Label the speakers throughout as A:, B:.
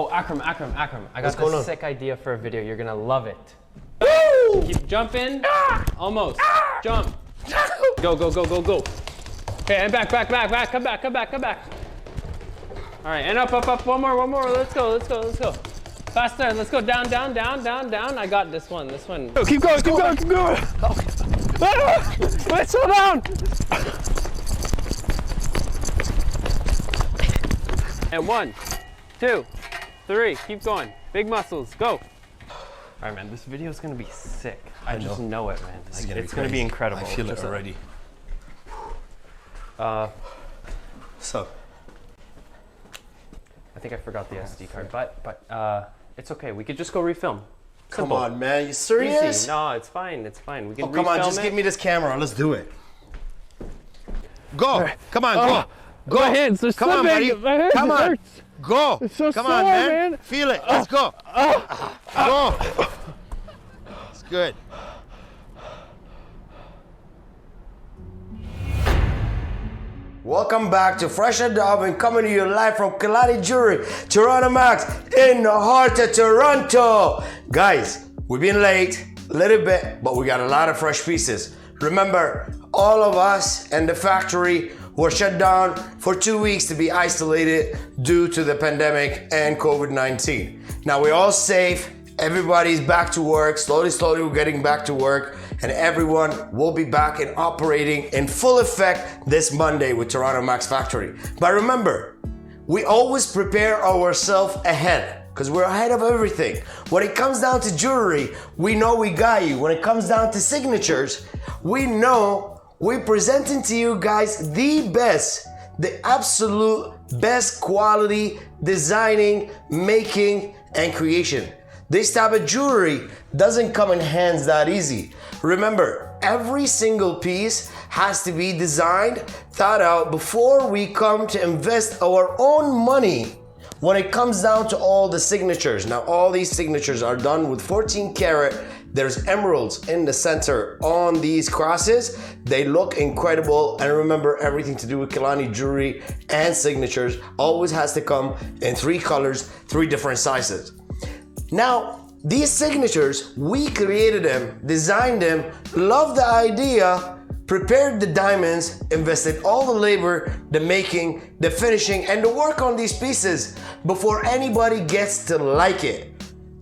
A: Oh, Akram. I got this sick idea for a video. You're gonna love it.
B: Woo!
A: Keep jumping. Almost. Jump. Go. Okay, and back. Come back. All right, and up. One more. Let's go. Faster. Let's go down. I got this one.
B: Oh, keep going. Wait, slow down.
A: And 1, 2, 3. Keep going. Big muscles. Go. All right, man. This video is gonna be sick. I just know it, man. Like, it's gonna be incredible.
B: I feel it already. So.
A: I think I forgot the SD card, but it's okay. We could just go refilm.
B: Come on, man. You serious?
A: Easy. No, it's fine. We can.
B: Oh, come on. Just give me this camera. Let's do it. Go. Right. Come on. Go. Go.
A: My hands are
B: Come on, buddy. Come on.
A: Hurts.
B: Go.
A: It's so
B: Come
A: sore,
B: on,
A: man.
B: Feel it. Let's go. Go. It's good. Welcome back to Fresh and Dove and coming to you live from Kilani Jewellery, ToranoMAX in the heart of Toronto. Guys, we've been late a little bit, but we got a lot of fresh pieces. Remember, all of us and the factory were shut down for 2 weeks to be isolated due to the pandemic and COVID-19. Now we're all safe. Everybody's back to work. Slowly, we're getting back to work, and everyone will be back and operating in full effect this Monday with ToranoMAX Factory. But remember, we always prepare ourselves ahead because we're ahead of everything. When it comes down to jewelry, we know we got you. When it comes down to signatures, we know we're presenting to you guys the best, the absolute best quality designing, making, and creation. This type of jewelry doesn't come in hands that easy. Remember, every single piece has to be designed, thought out before we come to invest our own money when it comes down to all the signatures. Now, all these signatures are done with 14 karat. There's emeralds in the center on these crosses. They look incredible. And remember, everything to do with Kilani jewelry and signatures always has to come in 3 colors, 3 different sizes. Now, these signatures, we created them, designed them, loved the idea, prepared the diamonds, invested all the labor, the making, the finishing, and the work on these pieces before anybody gets to like it.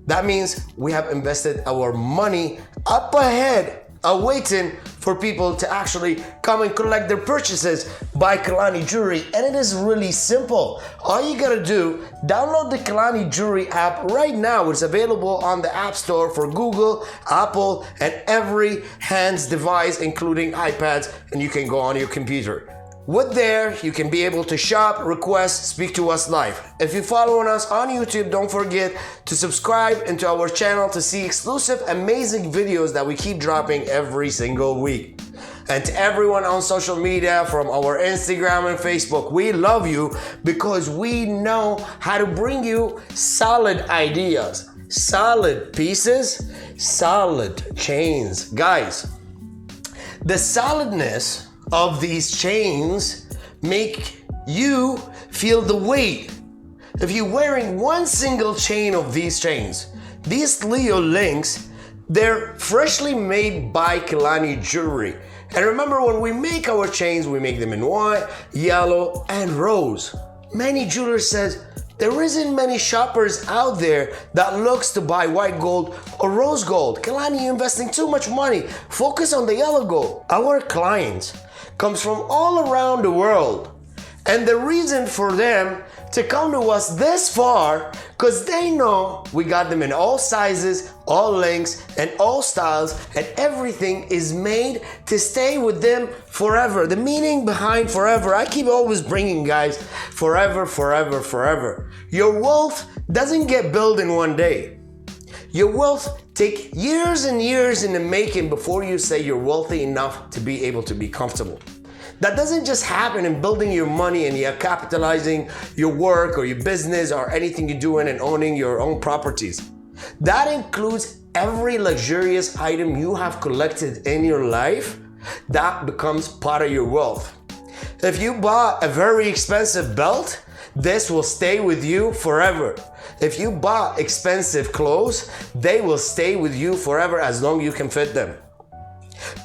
B: That means we have invested our money up ahead, awaiting for people to actually come and collect their purchases by Kilani Jewellery. And it is really simple. All you gotta do, download the Kilani Jewellery app right now. It's available on the App Store for Google, Apple, and every hands device, including iPads, and you can go on your computer. With there, you can be able to shop, request, speak to us live. If you're following us on YouTube, don't forget to subscribe into our channel to see exclusive, amazing videos that we keep dropping every single week. And to everyone on social media, from our Instagram and Facebook, we love you because we know how to bring you solid ideas, solid pieces, solid chains. Guys, the solidness of these chains make you feel the weight. If you're wearing one single chain of these chains, these Leo links, they're freshly made by Kilani Jewellery. And remember, when we make our chains, we make them in white, yellow, and rose. Many jewelers says there isn't many shoppers out there that looks to buy white gold or rose gold. Kilani, you're investing too much money. Focus on the yellow gold. Our clients comes from all around the world. And the reason for them to come to us this far, because they know we got them in all sizes, all lengths, and all styles, and everything is made to stay with them forever. The meaning behind forever, I keep always bringing, guys, forever, forever, forever. Your wealth doesn't get built in one day. Your wealth take years and years in the making before you say you're wealthy enough to be able to be comfortable. That doesn't just happen in building your money and you're capitalizing your work or your business or anything you're doing and owning your own properties. That includes every luxurious item you have collected in your life. That becomes part of your wealth. If you bought a very expensive belt, this will stay with you forever. If you bought expensive clothes, they will stay with you forever as long as you can fit them.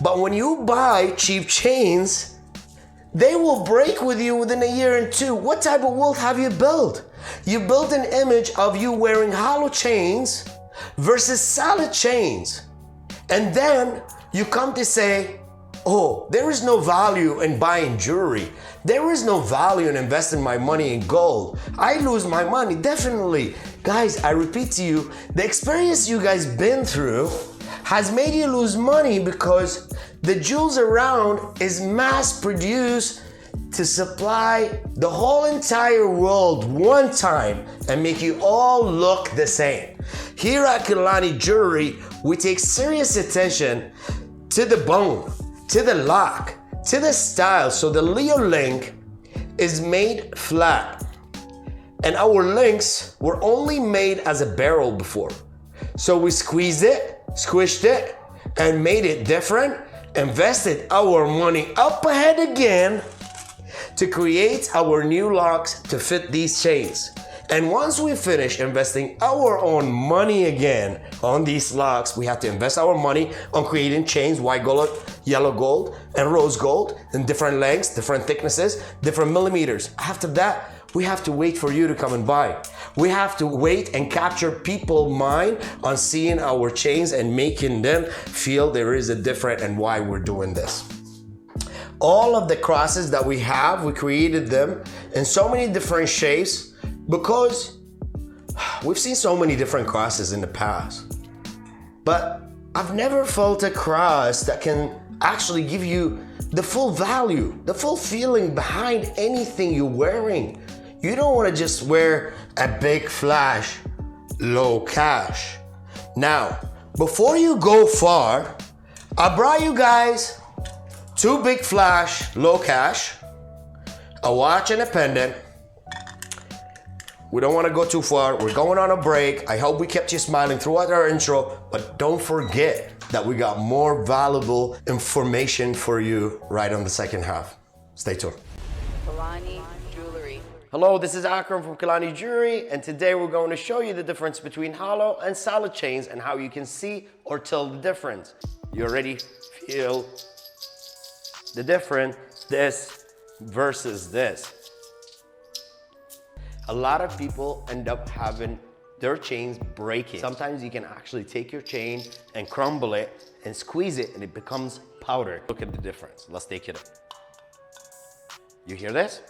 B: But when you buy cheap chains, they will break with you within a year and two. What type of world have you built? You built an image of you wearing hollow chains versus solid chains. And then you come to say, oh, there is no value in buying jewelry. There is no value in investing my money in gold. I lose my money, definitely. Guys, I repeat to you, the experience you guys been through has made you lose money because the jewels around is mass produced to supply the whole entire world one time and make you all look the same. Here at Kilani Jewellery, we take serious attention to the bone, to the lock, to the style. So the Leo link is made flat. And our links were only made as a barrel before. So we squeezed it, squished it, and made it different, invested our money up ahead again to create our new locks to fit these chains. And once we finish investing our own money again on these locks, we have to invest our money on creating chains, white gold, yellow gold, and rose gold in different lengths, different thicknesses, different millimeters. After that, we have to wait for you to come and buy. We have to wait and capture people's mind on seeing our chains and making them feel there is a different and why we're doing this. All of the crosses that we have, we created them in so many different shapes because we've seen so many different crosses in the past. But I've never felt a cross that can actually give you the full value, the full feeling behind anything you're wearing. You don't want to just wear a big flash, low cash. Now, before you go far, I brought you guys 2 big flash, low cash, a watch and a pendant. We don't want to go too far. We're going on a break. I hope we kept you smiling throughout our intro, but don't forget that we got more valuable information for you right on the second half. Stay tuned.
C: Kilani Jewellery.
B: Hello, this is Akram from Kilani Jewellery, and today we're going to show you the difference between hollow and solid chains and how you can see or tell the difference. You already feel the difference, this versus this. A lot of people end up having their chains breaking. Sometimes you can actually take your chain and crumble it and squeeze it and it becomes powder. Look at the difference. Let's take it. You hear this?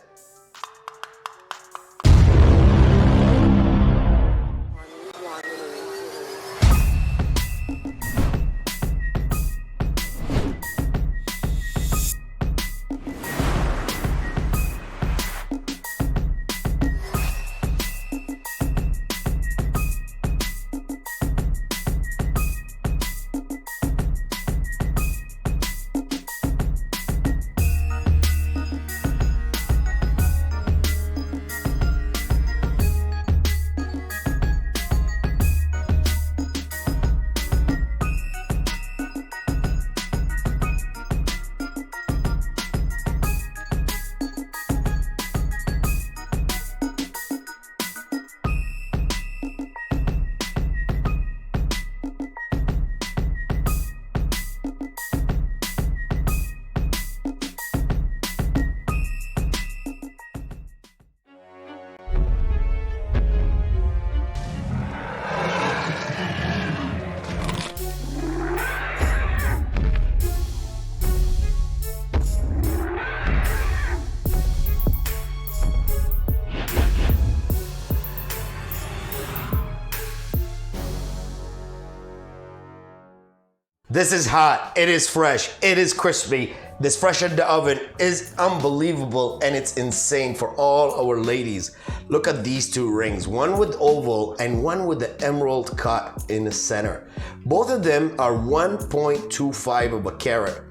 B: This is hot, it is fresh, it is crispy. This fresh in the oven is unbelievable and it's insane for all our ladies. Look at these 2 rings, one with oval and one with the emerald cut in the center. Both of them are 1.25 of a carat.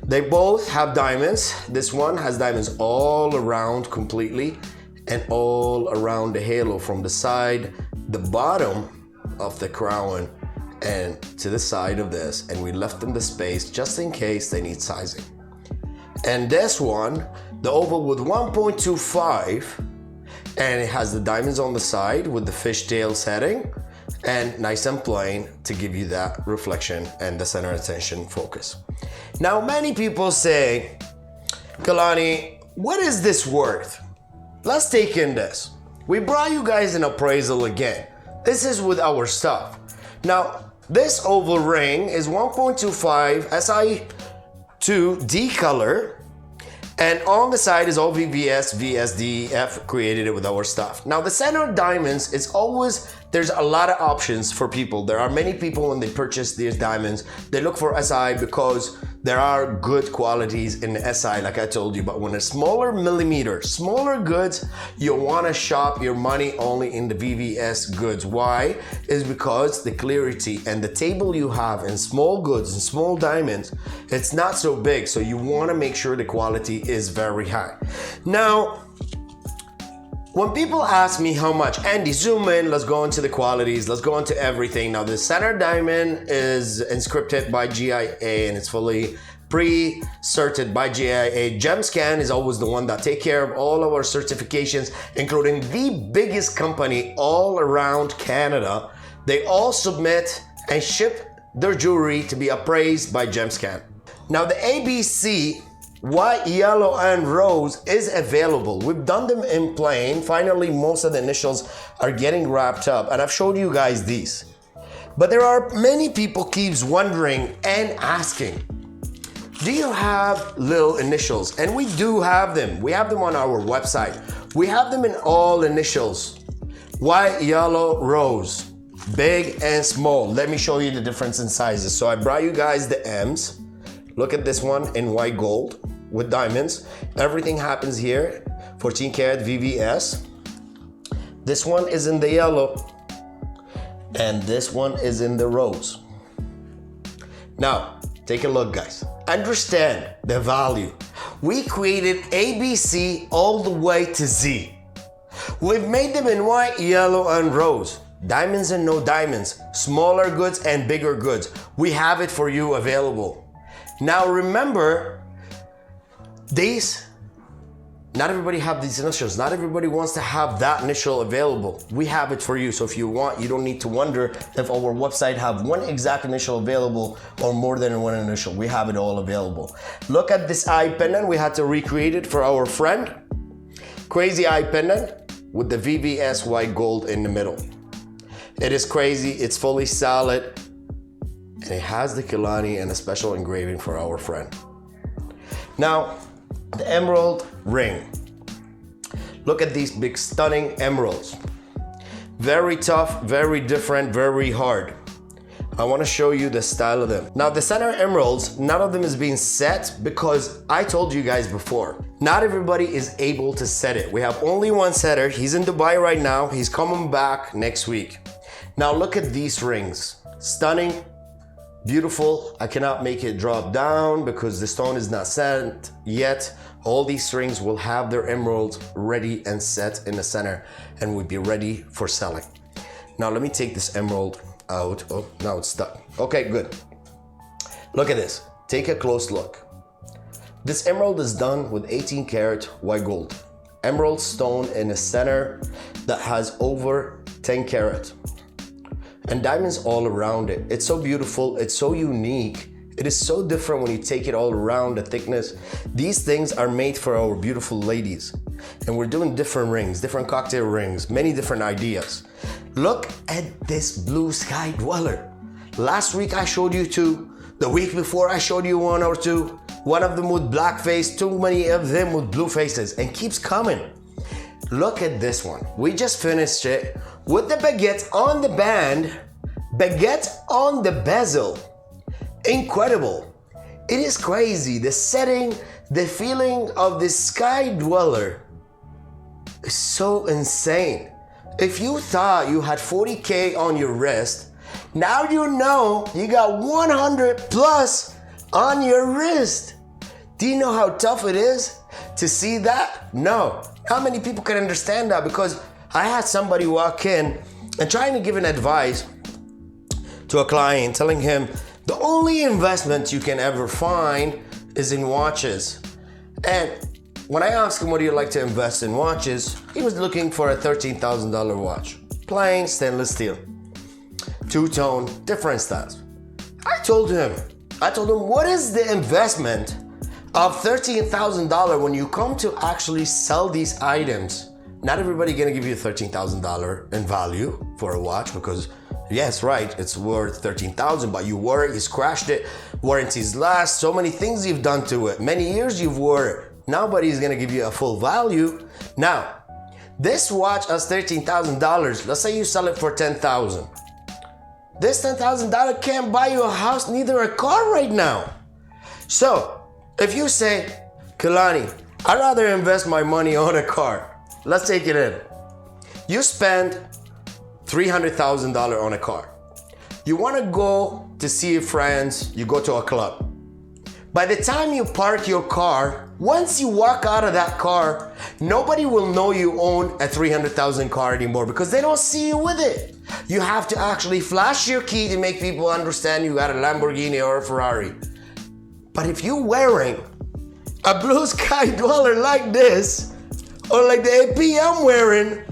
B: They both have diamonds. This one has diamonds all around completely and all around the halo from the side, the bottom of the crown, and to the side of this, and we left them the space just in case they need sizing. And this one, the oval with 1.25, And it has the diamonds on the side with the fishtail setting and nice and plain to give you that reflection and the center attention focus. Now, many people say, Kilani, what is this worth? Let's take in this. We brought you guys an appraisal again. This is with our stuff. Now, this oval ring is 1.25 Si2D color, and on the side is all VVS, VSDF, created it with our stuff. Now, the center diamonds is always, there's a lot of options for people. There are many people when they purchase these diamonds, they look for SI because there are good qualities in the SI, like I told you, but when it's smaller millimeter, smaller goods, you wanna shop your money only in the VVS goods. Why? Is because the clarity and the table you have in small goods and small diamonds, it's not so big, so you wanna make sure the quality is very high. Now, when people ask me how much, Andy, zoom in, let's go into the qualities, let's go into everything. Now, the center diamond is inscripted by GIA and it's fully pre-certified by GIA. GemScan is always the one that take care of all our certifications, including the biggest company all around Canada. They all submit and ship their jewelry to be appraised by GemScan. Now, the ABC white, yellow, and rose is available. We've done them in plain. Finally, most of the initials are getting wrapped up, and I've showed you guys these. But there are many people keeps wondering and asking, do you have little initials? And we do have them. We have them on our website. We have them in all initials. White, yellow, rose, big and small. Let me show you the difference in sizes. So I brought you guys the M's. Look at this one in white gold with diamonds. Everything happens here, 14 karat VVS. This one is in the yellow, and this one is in the rose. Now, take a look, guys. Understand the value. We created ABC all the way to Z. We've made them in white, yellow, and rose. Diamonds and no diamonds, smaller goods and bigger goods. We have it for you available. Now remember, not everybody have these initials. Not everybody wants to have that initial available. We have it for you. So if you want, you don't need to wonder if our website have one exact initial available or more than one initial. We have it all available. Look at this eye pendant. We had to recreate it for our friend. Crazy eye pendant with the VVS white gold in the middle. It is crazy. It's fully solid. And it has the Kilani and a special engraving for our friend. Now, the emerald ring. Look at these big stunning emeralds. Very tough, very different, very hard. I want to show you the style of them. Now, the center emeralds, none of them is being set because I told you guys before, not everybody is able to set it. We have only one setter. He's in Dubai right now. He's coming back next week. Now, look at these rings. Stunning. Beautiful. I cannot make it drop down because the stone is not set yet. All these rings will have their emeralds ready and set in the center and will be ready for selling. Now let me take this emerald out. Oh, now it's stuck. Okay, good. Look at this. Take a close look. This emerald is done with 18 karat white gold. Emerald stone in the center that has over 10 karat. And diamonds all around it. It's so beautiful, it's so unique. It is so different when you take it all around, the thickness. These things are made for our beautiful ladies. And we're doing different rings, different cocktail rings, many different ideas. Look at this blue sky dweller. Last week I showed you two. The week before I showed you one or two. One of them with black face, too many of them with blue faces, and keeps coming. Look at this one. We just finished it with the baguette on the band, baguette on the bezel. Incredible. It is crazy. The setting, the feeling of this sky dweller is so insane. If you thought you had 40K on your wrist, now you know you got 100 plus on your wrist. Do you know how tough it is to see that? No. How many people can understand that? Because I had somebody walk in and trying to give an advice to a client, telling him the only investment you can ever find is in watches. And when I asked him what do you like to invest in watches, he was looking for a $13,000 watch. Plain stainless steel. Two-tone, different styles. I told him, what is the investment of $13,000 when you come to actually sell these items? Not everybody gonna give you $13,000 in value for a watch because yes, right, it's worth $13,000, but you wore it, you scratched it, warranties last, so many things you've done to it, many years you've wore it. Nobody's gonna give you a full value. Now, this watch is $13,000. Let's say you sell it for $10,000. This $10,000 can't buy you a house, neither a car right now. So, if you say, Kilani, I'd rather invest my money on a car. Let's take it in. You spend $300,000 on a car. You wanna go to see your friends, you go to a club. By the time you park your car, once you walk out of that car, nobody will know you own a $300,000 car anymore because they don't see you with it. You have to actually flash your key to make people understand you got a Lamborghini or a Ferrari. But if you're wearing a blue sky dweller like this, or like the AP I'm wearing,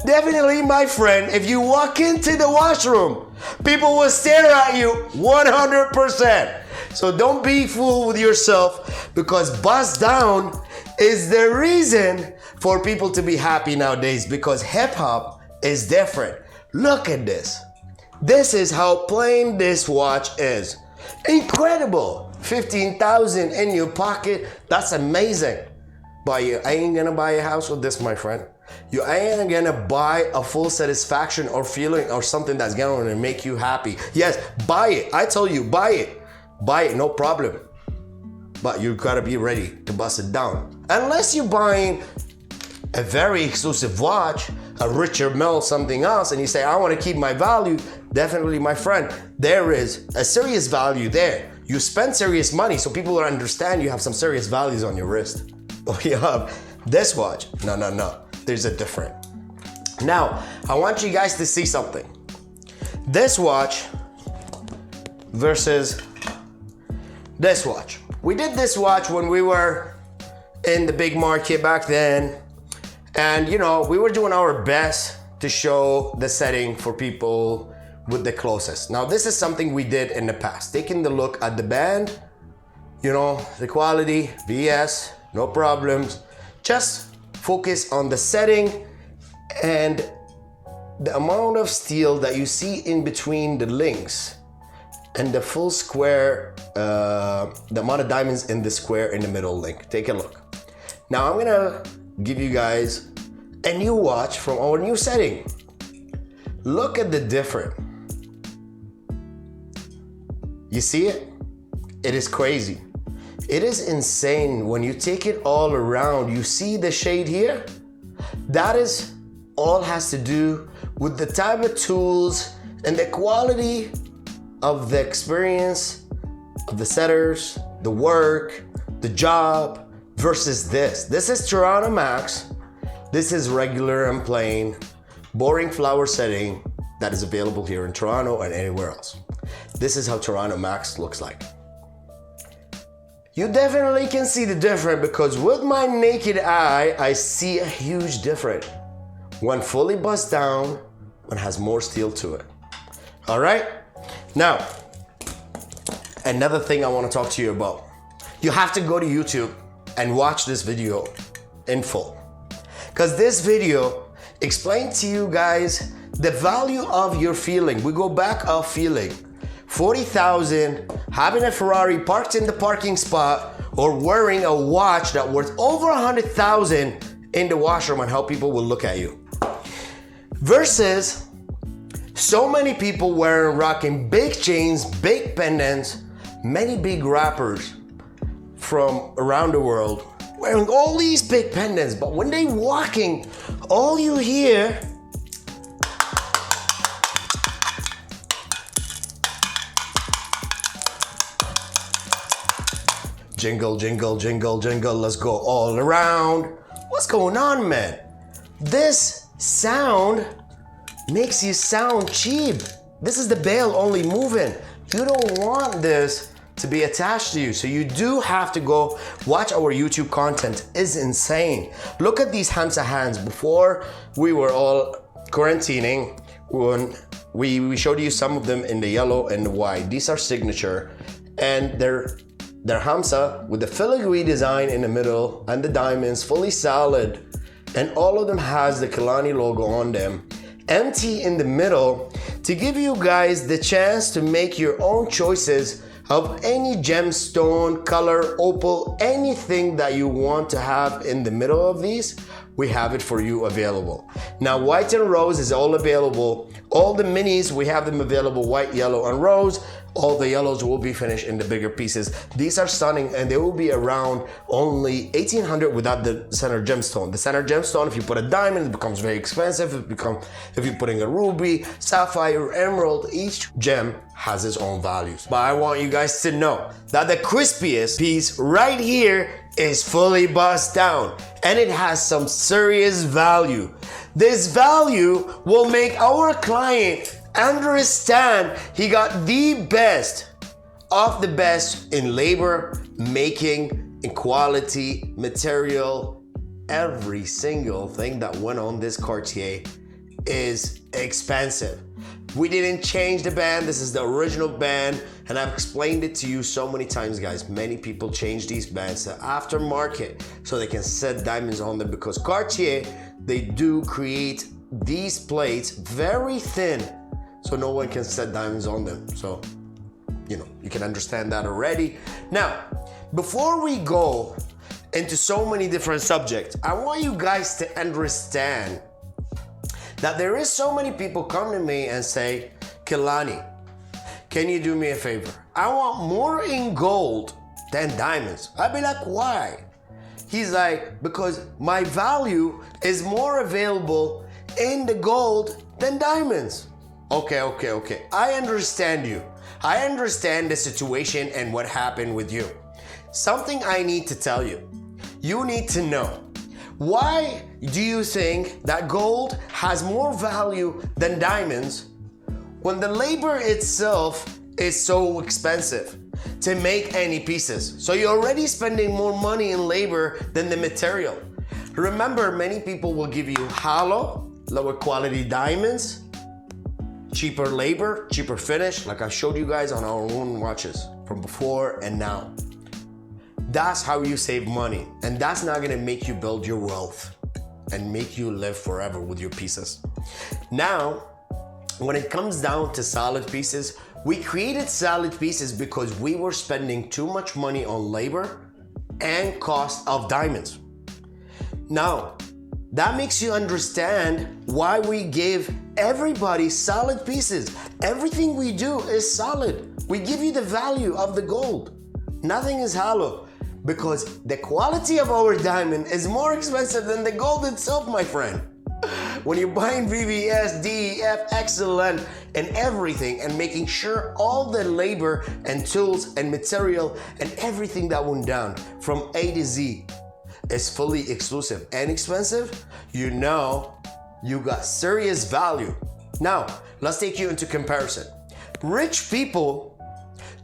B: definitely, my friend, if you walk into the washroom, people will stare at you 100%. So don't be fooled with yourself because bust down is the reason for people to be happy nowadays because hip hop is different. Look at this. This is how plain this watch is. Incredible. $15,000 in your pocket. That's amazing. But you ain't gonna buy a house with this, my friend. You ain't gonna buy a full satisfaction or feeling or something that's gonna make you happy. Yes, buy it. I tell you, buy it. Buy it, no problem. But you gotta be ready to bust it down. Unless you're buying a very exclusive watch, a richer mill, something else, and you say, I wanna keep my value, definitely, my friend, there is a serious value there. You spend serious money so people will understand you have some serious values on your wrist. Oh, you have this watch. No. There's a different. Now, I want you guys to see something. This watch versus this watch. We did this watch when we were in the big market back then. And you know, we were doing our best to show the setting for people with the closest. Now, this is something we did in the past. Taking the look at the band, you know, the quality, VS, no problems. Just focus on the setting and the amount of steel that you see in between the links and the full square, the amount of diamonds in the square in the middle link. Take a look. Now I'm gonna give you guys a new watch from our new setting. Look at the difference. You see it? It is crazy. It is insane when you take it all around. You see the shade here? That is all has to do with the type of tools and the quality of the experience of the setters, the work, the job versus this. This is ToranoMAX. This is regular and plain, boring flower setting that is available here in Toronto and anywhere else. This is how ToranoMAX looks like. You definitely can see the difference because with my naked eye, I see a huge difference. One fully bust down, one has more steel to it. All right? Now, another thing I want to talk to you about. You have to go to YouTube and watch this video in full. Because this video explains to you guys the value of your feeling. We go back of feeling. 40,000, having a Ferrari parked in the parking spot, or wearing a watch that worth over 100,000 in the washroom and how people will look at you. Versus so many people rocking big chains, big pendants, many big rappers from around the world wearing all these big pendants, but when they walking, all you hear jingle, jingle, jingle, jingle, let's go all around. What's going on, man? This sound makes you sound cheap. This is the bell only moving. You don't want this to be attached to you. So you do have to go watch our YouTube content. It's insane. Look at these Hamsa hands. Before we were all quarantining, when we showed you some of them in the yellow and the white. These are signature, and they're Hamsa with the filigree design in the middle and the diamonds, fully solid, and all of them has the Kilani logo on them. Empty in the middle to give you guys the chance to make your own choices of any gemstone, color, opal, anything that you want to have in the middle of these. We have it for you available. Now, white and rose is all available. All the minis, we have them available, white, yellow, and rose. All the yellows will be finished in the bigger pieces. These are stunning, and they will be around only $1,800 without the center gemstone. The center gemstone, if you put a diamond, it becomes very expensive. If you're putting a ruby, sapphire, emerald, each gem has its own values. But I want you guys to know that the crispiest piece right here is fully bust down, and it has some serious value. This value will make our client understand he got the best of the best in labor, making, in quality, material. Every single thing that went on this Cartier is expensive. We didn't change the band. This is the original band, and I've explained it to you so many times, guys. Many people change these bands to aftermarket so they can set diamonds on them, because Cartier, they do create these plates very thin so no one can set diamonds on them. So, you can understand that already. Now, before we go into so many different subjects, I want you guys to understand that there is so many people come to me and say, Kilani, can you do me a favor? I want more in gold than diamonds. I'd be like, why? He's like, because my value is more available in the gold than diamonds. Okay. I understand you. I understand the situation and what happened with you. Something I need to tell you. You need to know. Why do you think that gold has more value than diamonds when the labor itself is so expensive to make any pieces? So you're already spending more money in labor than the material. Remember, many people will give you hollow, lower quality diamonds, cheaper labor, cheaper finish, like I showed you guys on our own watches from before and now. That's how you save money, and that's not gonna make you build your wealth and make you live forever with your pieces. Now, when it comes down to solid pieces, we created solid pieces because we were spending too much money on labor and cost of diamonds. Now, that makes you understand why we give everybody solid pieces. Everything we do is solid. We give you the value of the gold. Nothing is hollow, because the quality of our diamond is more expensive than the gold itself, my friend. When you're buying VVS, DEF, excellent, and everything, and making sure all the labor and tools and material and everything that went down from A to Z is fully exclusive and expensive, you got serious value. Now, let's take you into comparison. Rich people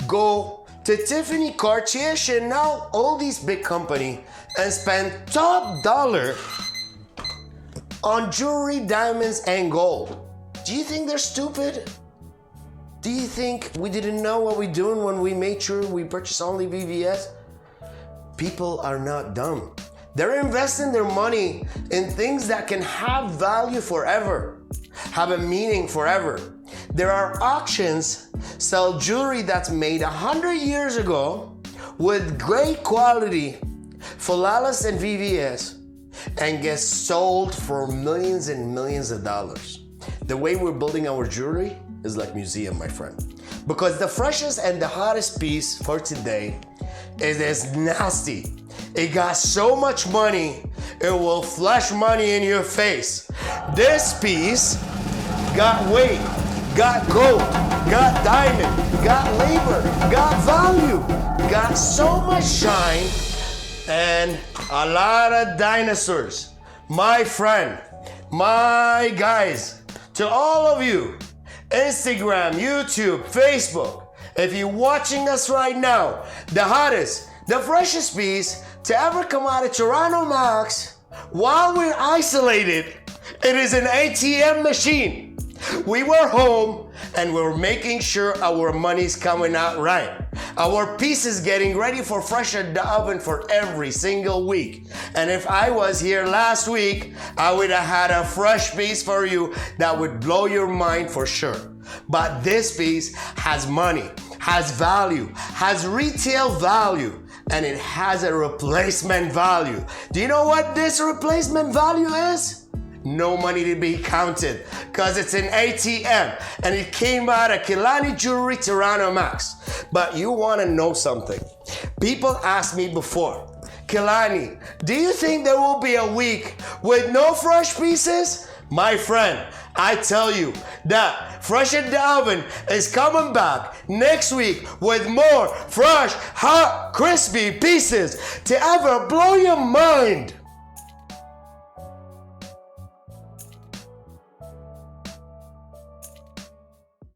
B: go to Tiffany, Cartier, Chanel, all these big companies, and spend top dollar on jewelry, diamonds, and gold. Do you think they're stupid? Do you think we didn't know what we're doing when we made sure we purchased only VVS? People are not dumb. They're investing their money in things that can have value forever, have a meaning forever. There are auctions sell jewelry that's made 100 years ago with great quality, flawless and VVS, and gets sold for millions and millions of dollars. The way we're building our jewelry is like museum, my friend. Because the freshest and the hottest piece for today is nasty. It got so much money, it will flash money in your face. This piece got weight, got gold, got diamond, got labor, got value, got so much shine, and a lot of dinosaurs. My friend, my guys, to all of you, Instagram, YouTube, Facebook, if you're watching us right now, the hottest, the freshest piece to ever come out of ToranoMAX while we're isolated, it is an ATM machine. We were home and we're making sure our money's coming out right. Our piece is getting ready for fresh at the oven for every single week. And if I was here last week, I would have had a fresh piece for you that would blow your mind for sure. But this piece has money, has value, has retail value, and it has a replacement value. Do you know what this replacement value is? No money to be counted, because it's an ATM and it came out of Kilani Jewellery, ToranoMAX. But you want to know something? People asked me before, Kilani, do you think there will be a week with no fresh pieces? My friend, I tell you that Fresh at the Oven is coming back next week with more fresh, hot, crispy pieces to ever blow your mind.